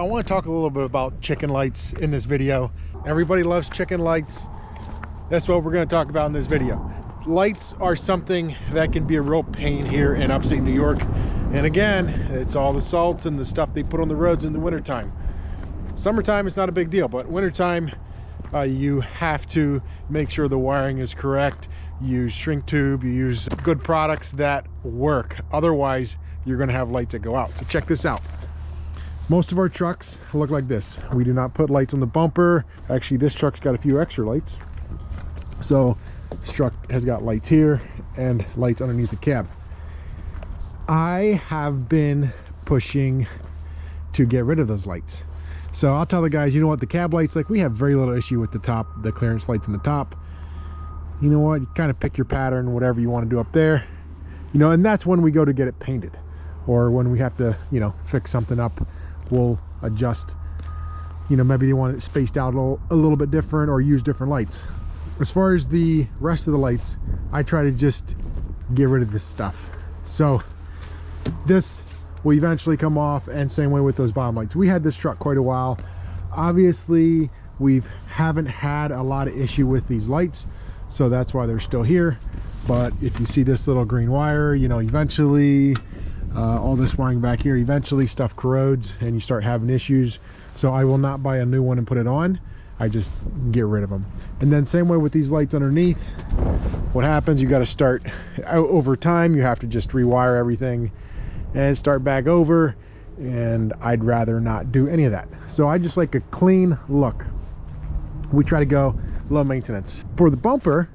I want to talk a little bit about chicken lights in this video. Everybody loves chicken lights. That's what we're going to talk about in this video. Lights are something that can be a real pain here in upstate New York. And again, it's all the salts and the stuff they put on the roads in the wintertime. Summertime, it's not a big deal, but wintertime, you have to make sure the wiring is correct. You use shrink tube, you use good products that work. Otherwise, you're going to have lights that go out. So check this out. Most of our trucks look like this. We do not put lights on the bumper. Actually, this truck's got a few extra lights. So this truck has got lights here and lights underneath the cab. I have been pushing to get rid of those lights. So I'll tell the guys, you know what, the cab lights, like, we have very little issue with the top, the clearance lights in the top. You know what, you kind of pick your pattern, whatever you want to do up there, you know, and that's when we go to get it painted, or when we have to, you know, fix something up, we'll adjust, you know, maybe they want it spaced out a little bit different or use different lights. As far as the rest of the lights, I try to just get rid of this stuff. So this will eventually come off, and same way with those bottom lights. We had this truck quite a while. Obviously, we haven't had a lot of issue with these lights, so that's why they're still here. But if you see this little green wire, you know, eventually all this wiring back here, eventually stuff corrodes and you start having issues. So I will not buy a new one and put it on. I just get rid of them. And then same way with these lights underneath. What happens, you got to start over time, you have to just rewire everything and start back over, and I'd rather not do any of that. So I just like a clean look. We try to go low maintenance. For the bumper,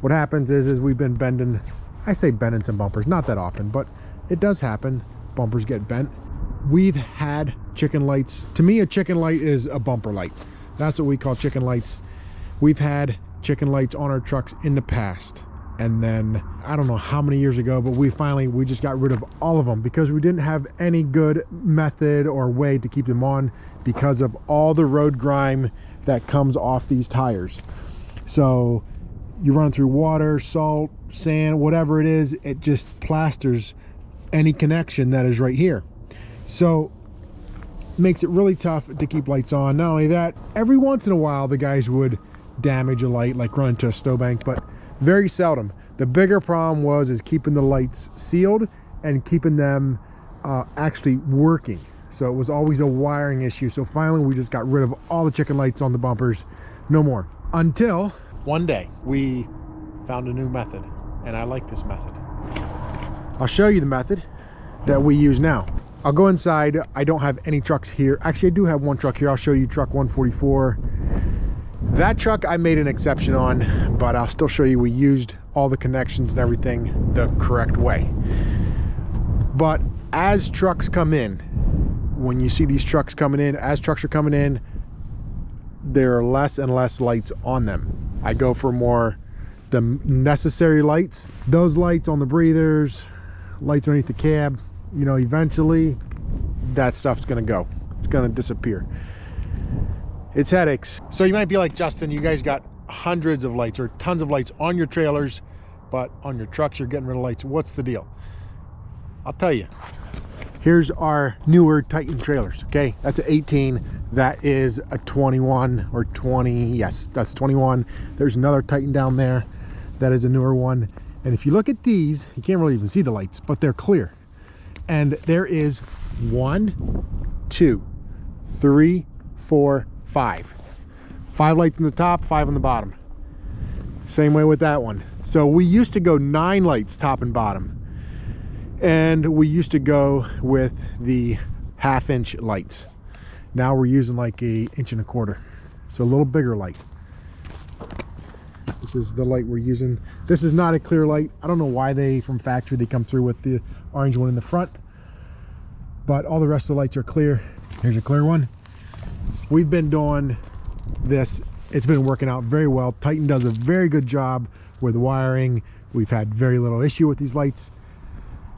what happens is we've been bending, I say bending some bumpers, not that often, but it does happen. Bumpers get bent. We've had chicken lights. To me, a chicken light is a bumper light. That's what we call chicken lights. We've had chicken lights on our trucks in the past. And then, I don't know how many years ago, but we just got rid of all of them because we didn't have any good method or way to keep them on because of all the road grime that comes off these tires. So you run through water, salt, sand, whatever it is, it just plasters any connection that is right here. So makes it really tough to keep lights on. Not only that, every once in a while the guys would damage a light, like run into a snowbank, but very seldom. The bigger problem is keeping the lights sealed and keeping them actually working. So it was always a wiring issue. So finally we just got rid of all the chicken lights on the bumpers. No more. Until one day we found a new method, and I like this method. I'll show you the method that we use now. I'll go inside. I don't have any trucks here. Actually, I do have one truck here. I'll show you truck 144. That truck I made an exception on, but I'll still show you we used all the connections and everything the correct way. But as trucks come in, when you see these trucks coming in, as trucks are coming in, there are less and less lights on them. I go for more the necessary lights. Those lights on the breathers, lights underneath the cab, you know, eventually that stuff's gonna go. It's gonna disappear. It's headaches. So you might be like, Justin, you guys got hundreds of lights or tons of lights on your trailers, but on your trucks you're getting rid of lights. What's the deal? I'll tell you. Here's our newer Titan trailers, okay? That's an 18. That is a 21 or 20. Yes, that's 21. There's another Titan down there. That is a newer one. And if you look at these, you can't really even see the lights, but they're clear. And there is 1, 2, 3, 4, 5. 5 lights on the top, 5 on the bottom. Same way with that one. So we used to go 9 lights top and bottom. And we used to go with the 1/2 inch lights. Now we're using like a 1.25 inch. So a little bigger light. This is the light we're using. This is not a clear light. I don't know why from factory they come through with the orange one in the front, but all the rest of the lights are clear. Here's a clear one. We've been doing this. It's been working out very well. Titan does a very good job with wiring. We've had very little issue with these lights.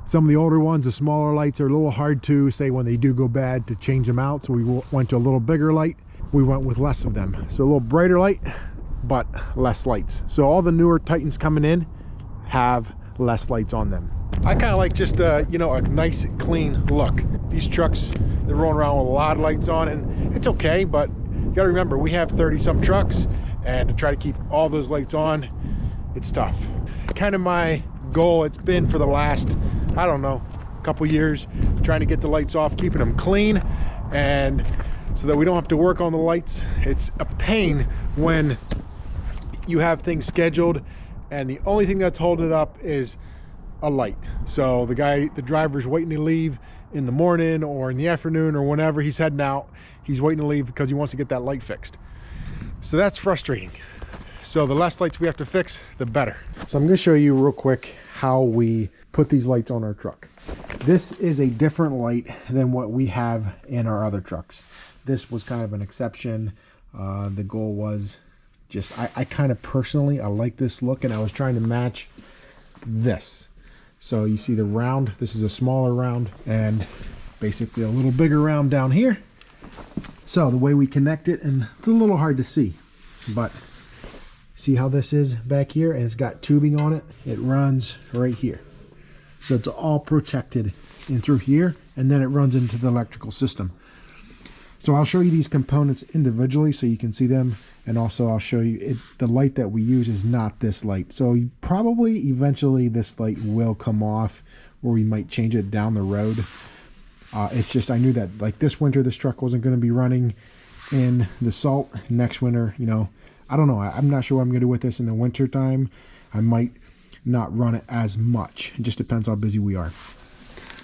Some of the older ones, the smaller lights, are a little hard to say when they do go bad to change them out. So we went to a little bigger light. We went with less of them. So a little brighter light, but less lights. So all the newer Titans coming in have less lights on them. I kind of like just you know, a nice clean look. These trucks, they're rolling around with a lot of lights on, and it's okay, but you gotta remember, we have 30 some trucks, and to try to keep all those lights on, it's tough. Kind of my goal, it's been for the last, I don't know, couple years, trying to get the lights off, keeping them clean, and so that we don't have to work on the lights. It's a pain when you have things scheduled and the only thing that's holding it up is a light. So the driver's waiting to leave in the morning or in the afternoon or whenever he's heading out, he's waiting to leave because he wants to get that light fixed. So that's frustrating. So the less lights we have to fix, the better. So I'm going to show you real quick how we put these lights on our truck. This is a different light than what we have in our other trucks. This was kind of an exception. The goal was just, I kind of personally, I like this look, and I was trying to match this. So you see the round, this is a smaller round, and basically a little bigger round down here. So the way we connect it, and it's a little hard to see, but see how this is back here, and it's got tubing on it. It runs right here. So it's all protected in through here, and then it runs into the electrical system. So I'll show you these components individually so you can see them, and also I'll show you the light that we use is not this light. So probably eventually this light will come off, or we might change it down the road. It's just, I knew that like this winter this truck wasn't going to be running in the salt. Next winter, you know, I don't know. I'm not sure what I'm going to do with this in the winter time. I might not run it as much. It just depends how busy we are.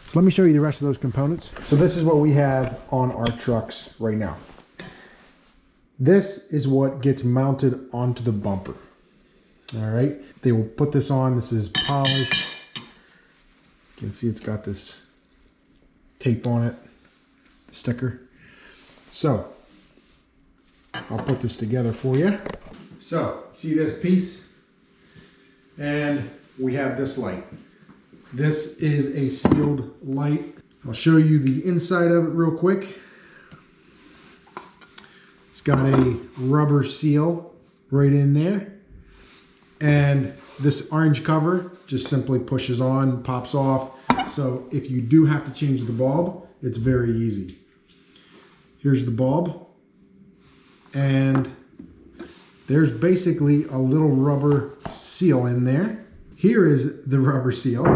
So let me show you the rest of those components. So this is what we have on our trucks right now. This is what gets mounted onto the bumper. All right, they will put this on. This is polished. You can see it's got this tape on it, sticker. So I'll put this together for you. So see this piece, and we have this light. This is a sealed light. I'll show you the inside of it real quick. It's got a rubber seal right in there. And this orange cover just simply pushes on, pops off. So if you do have to change the bulb, it's very easy. Here's the bulb. And there's basically a little rubber seal in there. Here is the rubber seal,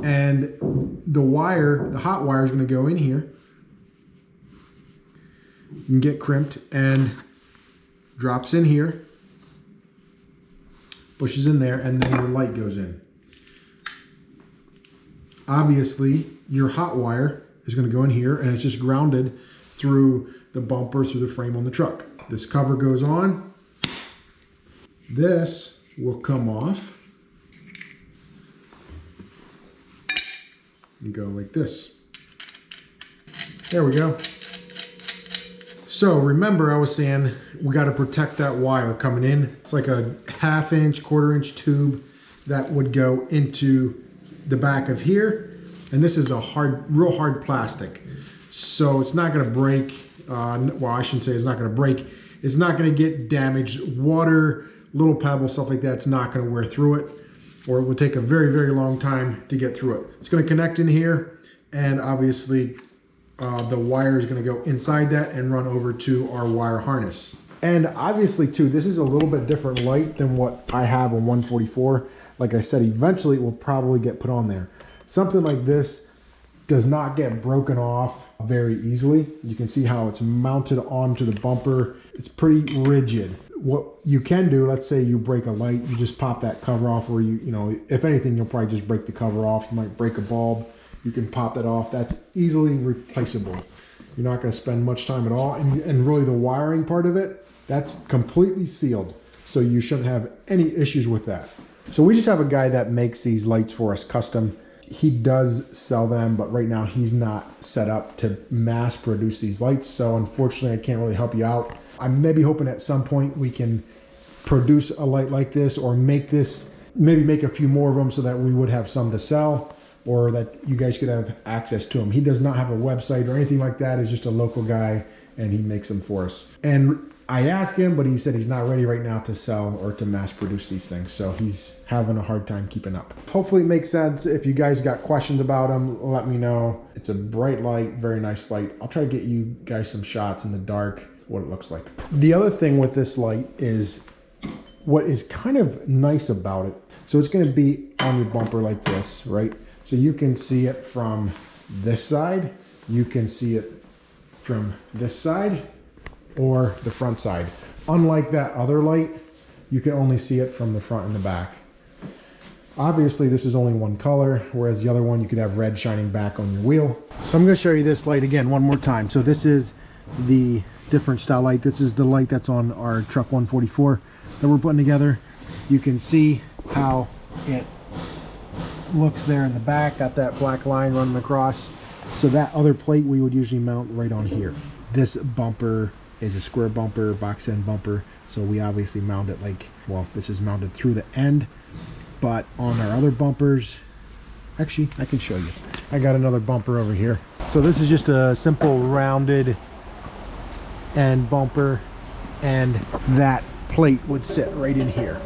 and the wire, the hot wire is going to go in here. You can get crimped and drops in here, pushes in there, and then your light goes in. Obviously, your hot wire is going to go in here, and it's just grounded through the bumper, through the frame on the truck. This cover goes on. This will come off. You go like this. There we go. So remember, I was saying we got to protect that wire coming in. It's like a 1/2 inch, 1/4 inch tube that would go into the back of here. And this is a real hard plastic. So it's not going to break. Well, I shouldn't say it's not going to break. It's not going to get damaged. Water, little pebbles, stuff like that, it's not going to wear through it. Or it will take a very, very long time to get through it. It's going to connect in here, and obviously the wire is going to go inside that and run over to our wire harness. And obviously too, this is a little bit different light than what I have on 144. Like I said, eventually it will probably get put on there. Something like this does not get broken off very easily. You can see how it's mounted onto the bumper. It's pretty rigid. What you can do, let's say you break a light, you just pop that cover off, or you know, if anything, you'll probably just break the cover off. You might break a bulb, you can pop that off. That's easily replaceable. You're not going to spend much time at all. And really the wiring part of it, that's completely sealed. So you shouldn't have any issues with that. So we just have a guy that makes these lights for us custom. He does sell them, but right now he's not set up to mass produce these lights. So unfortunately, I can't really help you out. I'm maybe hoping at some point we can produce a light like this, or make this, maybe make a few more of them so that we would have some to sell, or that you guys could have access to them. He does not have a website or anything like that. He's just a local guy, and he makes them for us. And I asked him, but he said he's not ready right now to sell or to mass produce these things. So he's having a hard time keeping up. Hopefully it makes sense. If you guys got questions about him, let me know. It's a bright light, very nice light. I'll try to get you guys some shots in the dark, what it looks like. The other thing with this light is what is kind of nice about it. So it's going to be on your bumper like this, right? So you can see it from this side. You can see it from this side or the front side. Unlike that other light, you can only see it from the front and the back. Obviously this is only one color, whereas the other one you could have red shining back on your wheel. So I'm going to show you this light again one more time. So this is the different style light. This is the light that's on our truck 144 that we're putting together. You can see how it looks there in the back, got that black line running across. So that other plate we would usually mount right on here. This bumper is a square bumper, box end bumper, so we obviously mount it like, well, this is mounted through the end, but on our other bumpers, actually I can show you. I got another bumper over here. So this is just a simple rounded end bumper, and that plate would sit right in here.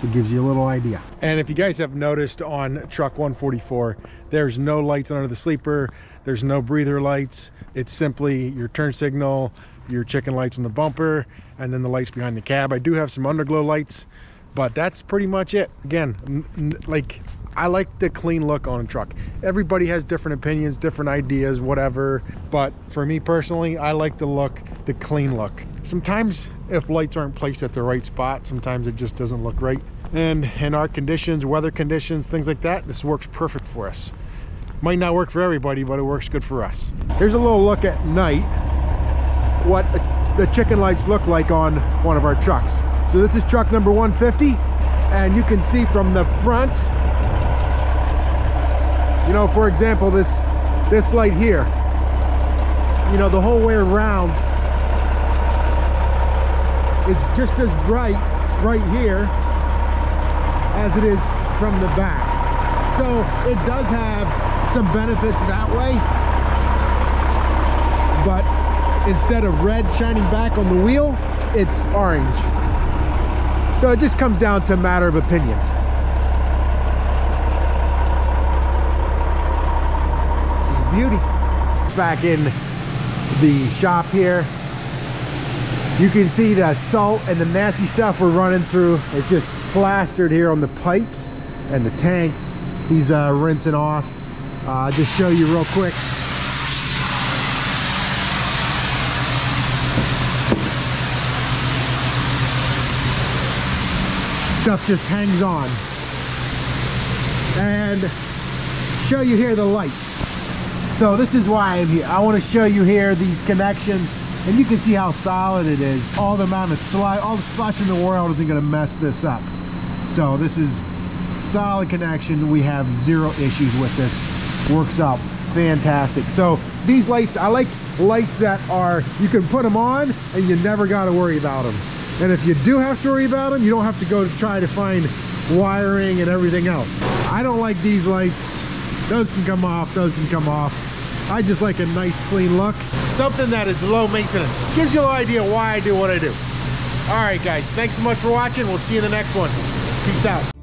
So it gives you a little idea. And if you guys have noticed on truck 144, there's no lights under the sleeper, there's no breather lights. It's simply your turn signal, your chicken lights on the bumper, and then the lights behind the cab. I do have some underglow lights, but that's pretty much it. Again, like, I like the clean look on a truck. Everybody has different opinions, different ideas, whatever. But for me personally, I like the look, the clean look. Sometimes if lights aren't placed at the right spot, sometimes it just doesn't look right. And in our conditions, weather conditions, things like that, this works perfect for us. Might not work for everybody, but it works good for us. Here's a little look at night, what the chicken lights look like on one of our trucks. So this is truck number 150, and you can see from the front, you know, for example, this light here, you know, the whole way around, it's just as bright right here as it is from the back. So it does have some benefits that way, but instead of red shining back on the wheel, it's orange. So it just comes down to a matter of opinion. This is beauty. Back in the shop here, you can see the salt and the nasty stuff we're running through. It's just plastered here on the pipes and the tanks. He's rinsing off. Just show you real quick. Stuff just hangs on. And show you here the lights. So this is why I'm here. I want to show you here these connections, and you can see how solid it is. All the amount of slush, all the slush in the world isn't going to mess this up. So this is solid connection. We have zero issues with this. Works out fantastic. So these lights, I like lights that are, you can put them on and you never got to worry about them. And if you do have to worry about them, you don't have to go to try to find wiring and everything else. I don't like these lights. Those can come off, those can come off. I just like a nice clean look. Something that is low maintenance. Gives you an idea why I do what I do. All right, guys, thanks so much for watching. We'll see you in the next one. Peace out.